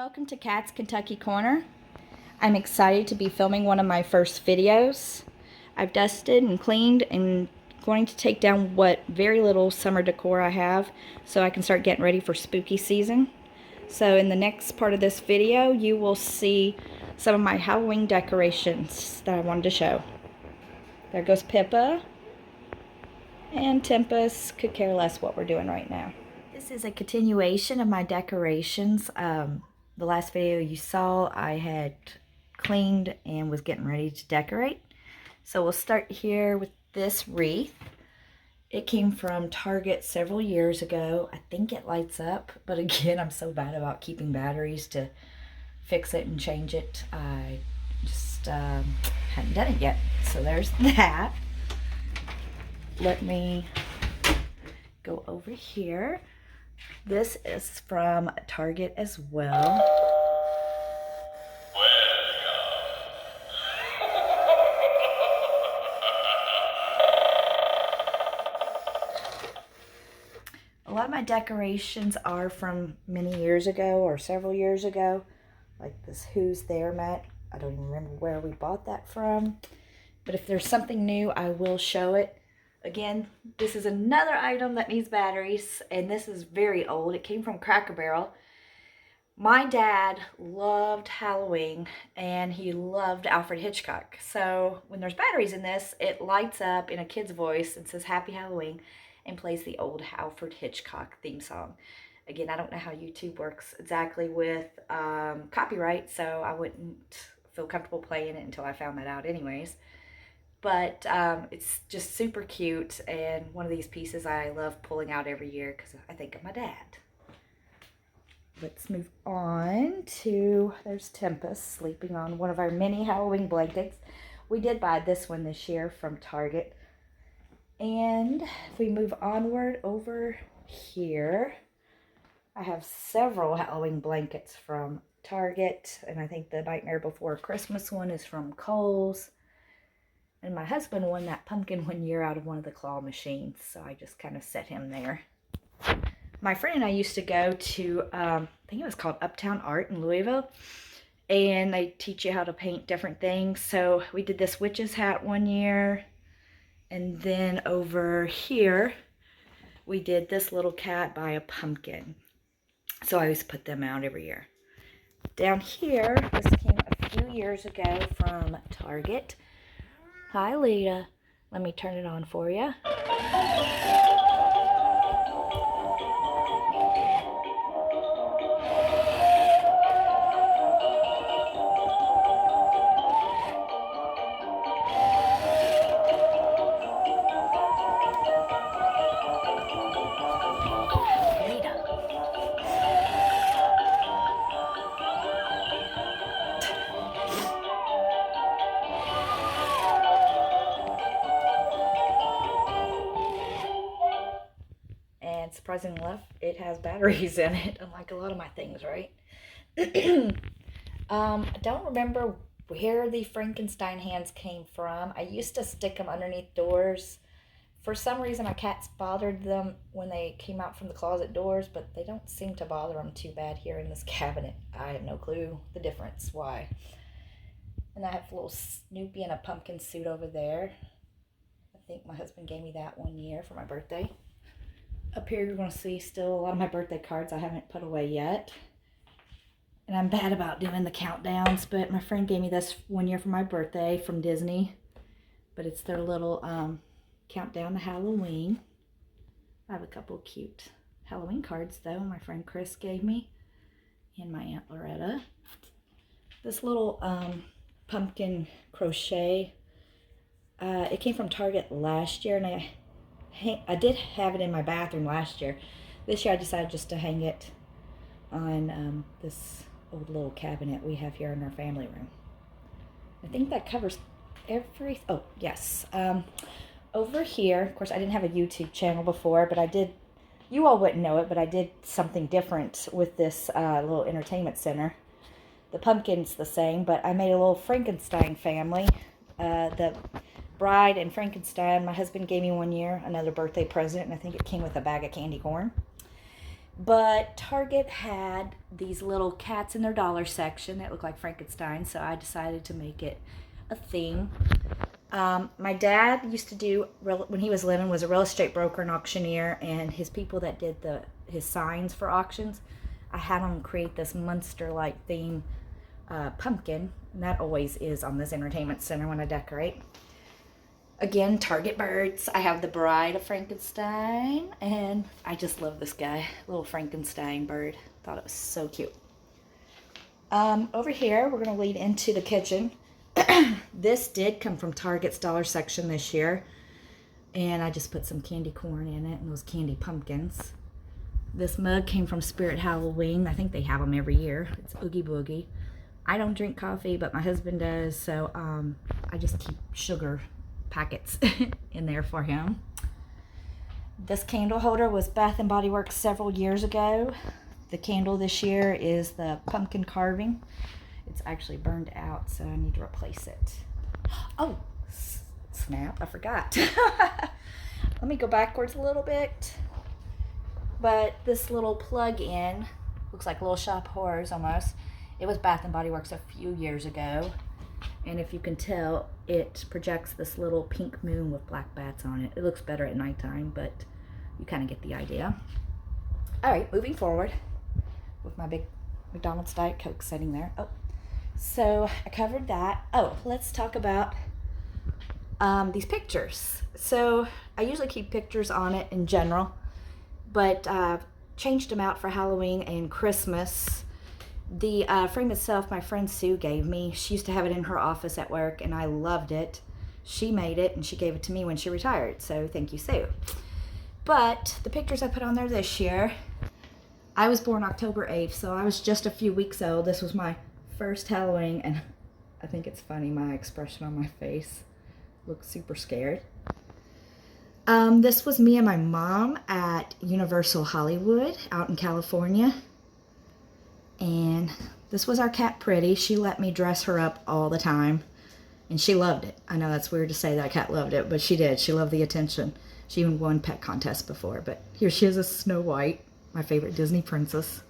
Welcome to Kat's Kentucky Corner. I'm excited to be filming one of my first videos. I've dusted and cleaned and going to take down what very little summer decor I have so I can start getting ready for spooky season. So in the next part of this video, you will see some of my Halloween decorations that I wanted to show. There goes Pippa, and Tempest could care less what we're doing right now. This is a continuation of my decorations. The last video you saw, I had cleaned and was getting ready to decorate. So we'll start here with this wreath. It came from Target several years ago. I think it lights up, but again, I'm so bad about keeping batteries to fix it and change it. I just hadn't done it yet. So there's that. Let me go over here. This is from Target as well. A lot of my decorations are from many years ago or several years ago. Like this Who's There mat. I don't even remember where we bought that from. But if there's something new, I will show it. Again, this is another item that needs batteries, and this is very old. It came from Cracker Barrel. My dad loved Halloween, and he loved Alfred Hitchcock. So when there's batteries in this, it lights up in a kid's voice and says Happy Halloween and plays the old Alfred Hitchcock theme song. Again, I don't know how YouTube works exactly with copyright, so I wouldn't feel comfortable playing it until I found that out anyways. But it's just super cute, and one of these pieces I love pulling out every year because I think of my dad. Let's move on to, there's Tempest sleeping on one of our mini Halloween blankets. We did buy this one this year from Target. And if we move onward over here, I have several Halloween blankets from Target, and I think the Nightmare Before Christmas one is from Kohl's. And my husband won that pumpkin one year out of one of the claw machines, so I just kind of set him there. My friend and I used to go to, I think it was called Uptown Art in Louisville, and they teach you how to paint different things. So we did this witch's hat one year, and then over here, we did this little cat by a pumpkin. So I always put them out every year. Down here, this came a few years ago from Target. Hi, Lita. Let me turn it on for you. And surprisingly enough, it has batteries in it, unlike a lot of my things, right? I don't remember where the Frankenstein hands came from. I used to stick them underneath doors. For some reason, my cats bothered them when they came out from the closet doors, but they don't seem to bother them too bad here in this cabinet. I have no clue the difference, why. And I have a little Snoopy in a pumpkin suit over there. I think my husband gave me that one year for my birthday. Up here, you're going to see still a lot of my birthday cards I haven't put away yet. And I'm bad about doing the countdowns, but my friend gave me this one year for my birthday from Disney. But it's their little countdown to Halloween. I have a couple of cute Halloween cards, though, my friend Chris gave me. And my Aunt Loretta. This little pumpkin crochet. It came from Target last year, and I did have it in my bathroom last year. This year I decided just to hang it on this old little cabinet we have here in our family room. I think that covers every, oh yes. Over here, of course I didn't have a YouTube channel before, but I did, you all wouldn't know it, but I did something different with this little entertainment center. The pumpkin's the same, but I made a little Frankenstein family. The Bride and Frankenstein, my husband gave me one year, another birthday present, and I think it came with a bag of candy corn. But Target had these little cats in their dollar section that looked like Frankenstein, so I decided to make it a theme. My dad used to do, when he was living, was a real estate broker and auctioneer, and his people that did his signs for auctions, I had them create this monster-like theme pumpkin, and that always is on this entertainment center when I decorate. Again, Target birds. I have the Bride of Frankenstein, and I just love this guy, little Frankenstein bird. Thought it was so cute. Over here, we're going to lead into the kitchen. This did come from Target's dollar section this year, and I just put some candy corn in it and those candy pumpkins. This mug came from Spirit Halloween. I think they have them every year. It's Oogie Boogie. I don't drink coffee, but my husband does, so I just keep sugar packets in there for him. This candle holder was Bath & Body Works several years ago. The candle this year is the pumpkin carving. It's actually burned out, so I need to replace it. Oh, snap, I forgot. Let me go backwards a little bit. But this little plug-in looks like Little Shop Horrors almost. It was Bath & Body Works a few years ago. And if you can tell, it projects this little pink moon with black bats on it. It looks better at nighttime, but you kind of get the idea. All right, moving forward with my big McDonald's Diet Coke sitting there. Oh, so I covered that. Oh, let's talk about these pictures. So I usually keep pictures on it in general, but changed them out for Halloween and Christmas. The frame itself, my friend Sue gave me. She used to have it in her office at work, and I loved it. She made it, and she gave it to me when she retired, so thank you, Sue. But the pictures I put on there this year, I was born October 8th, so I was just a few weeks old. This was my first Halloween, and I think it's funny, my expression on my face looks super scared. This was me and my mom at Universal Hollywood out in California. And this was our cat Pretty. She let me dress her up all the time, and she loved it. I know that's weird to say that cat loved it, but she did. She loved the attention. She even won pet contests before, but here she is as Snow White, my favorite Disney princess.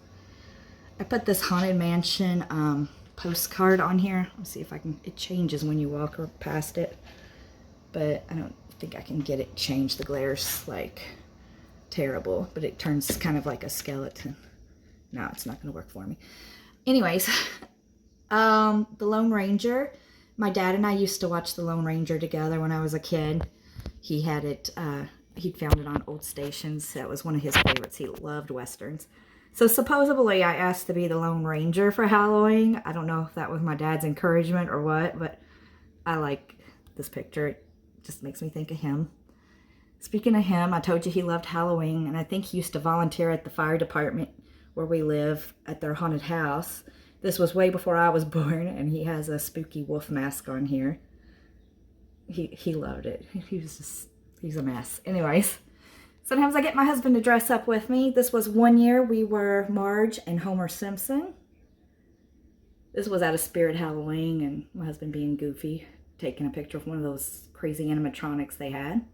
I put this Haunted Mansion postcard on here. Let's see if I can, it changes when you walk past it, but I don't think I can get it changed. The glare's like terrible, but it turns kind of like a skeleton. No, it's not going to work for me. Anyways, the Lone Ranger. My dad and I used to watch the Lone Ranger together when I was a kid. He had it, he'd found it on old stations. That was one of his favorites. He loved Westerns. So supposedly I asked to be the Lone Ranger for Halloween. I don't know if that was my dad's encouragement or what, but I like this picture. It just makes me think of him. Speaking of him, I told you he loved Halloween, and I think he used to volunteer at the fire department where we live at their haunted house. This was way before I was born, and he has a spooky wolf mask on here. He loved it. He's a mess. Anyways, sometimes I get my husband to dress up with me. This was one year we were Marge and Homer Simpson. This was at a Spirit Halloween, and my husband being goofy, taking a picture of one of those crazy animatronics they had.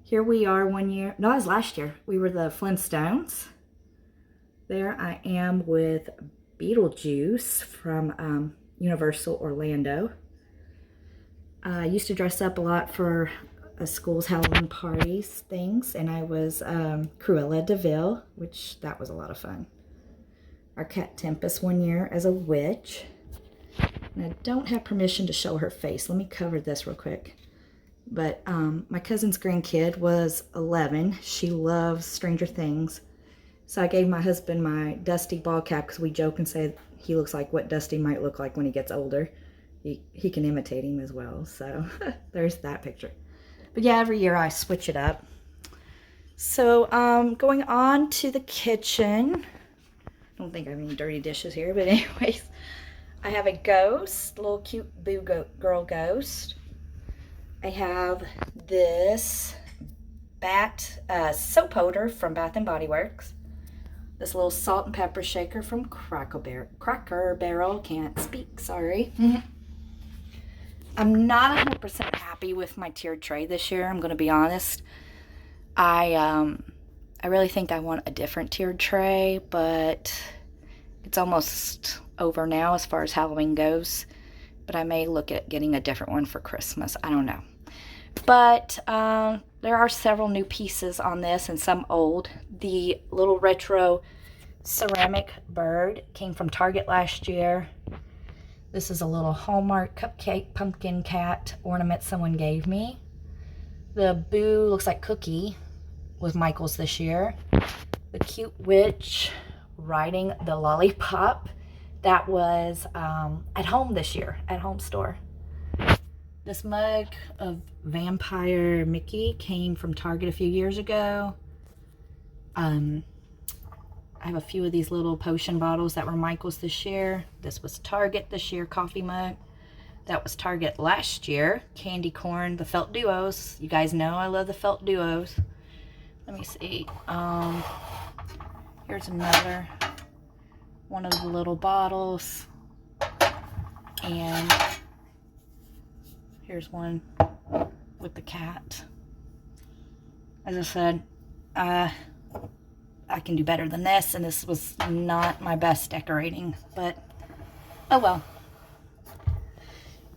Here we are one year, no, it was last year. We were the Flintstones. There I am with Beetlejuice from Universal Orlando. I used to dress up a lot for a school's Halloween parties things, and I was Cruella de Vil, which that was a lot of fun. Our cat Tempest one year as a witch. And I don't have permission to show her face. Let me cover this real quick. But my cousin's grandkid was 11. She loves Stranger Things. So I gave my husband my Dusty ball cap because we joke and say he looks like what Dusty might look like when he gets older. He can imitate him as well. So there's that picture. But yeah, every year I switch it up. So going on to the kitchen. I don't think I have any dirty dishes here, but anyways. I have a ghost, a little cute boo girl ghost. I have this bat soap holder from Bath & Body Works. This little salt and pepper shaker from Cracker Barrel. Can't speak, sorry. I'm not 100% happy with my tiered tray this year. I'm going to be honest. I I really think I want a different tiered tray, but it's almost over now as far as Halloween goes. But I may look at getting a different one for Christmas. I don't know. But there are several new pieces on this and some old. The little retro ceramic bird came from Target last year. This is a little Hallmark cupcake pumpkin cat ornament someone gave me. The Boo looks like Cookie was Michael's this year. The cute witch riding the lollipop. That was at home this year, at home store. This mug of Vampire Mickey came from Target a few years ago. I have a few of these little potion bottles that were Michael's this year. This was Target this year, coffee mug. That was Target last year. Candy corn, the felt duos. You guys know I love the felt duos. Let me see. Here's another one of the little bottles. And here's one with the cat. As I said, I can do better than this, and this was not my best decorating, but oh well.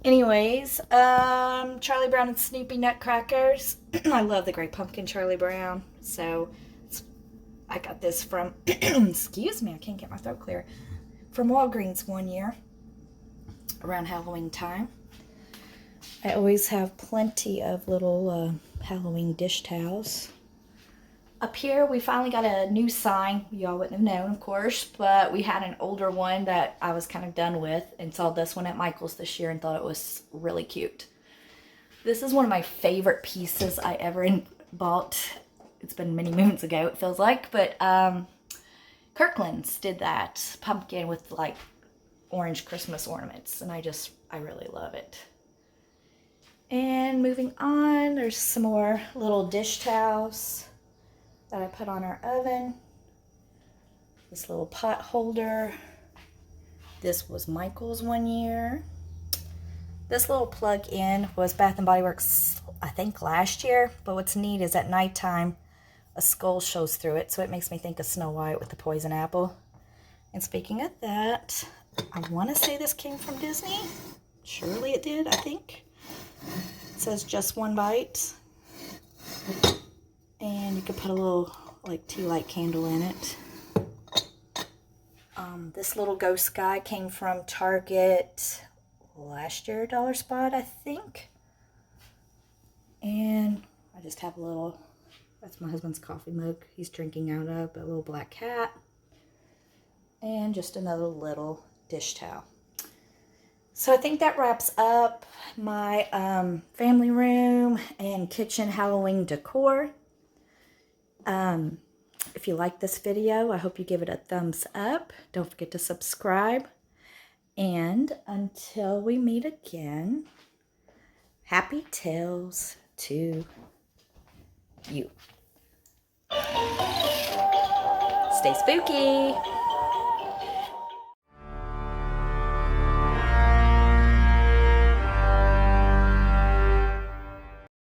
Anyways, Charlie Brown and Snoopy Nutcrackers. I love the Great Pumpkin Charlie Brown, so I got this from, excuse me, I can't get my throat clear, from Walgreens one year around Halloween time. I always have plenty of little Halloween dish towels. Up here, we finally got a new sign. Y'all wouldn't have known, of course, but we had an older one that I was kind of done with and saw this one at Michael's this year and thought it was really cute. This is one of my favorite pieces I ever bought. It's been many moons ago, it feels like, but Kirkland's did that pumpkin with like orange Christmas ornaments, and I really love it. And moving on, there's some more little dish towels that I put on our oven. This little pot holder. This was Michael's one year. This little plug-in was Bath & Body Works, I think, last year. But what's neat is at nighttime, a skull shows through it, so it makes me think of Snow White with the poison apple. And speaking of that, I want to say this came from Disney. Surely it did, I think. It says just one bite. And you could put a little like tea light candle in it. This little ghost guy came from Target last year, Dollar Spot, I think. And I just have a little, that's my husband's coffee mug he's drinking out of, a little black cat. And just another little dish towel. So I think that wraps up my family room and kitchen Halloween decor. If you like this video, I hope you give it a thumbs up. Don't forget to subscribe. And until we meet again, happy tales to you. Stay spooky.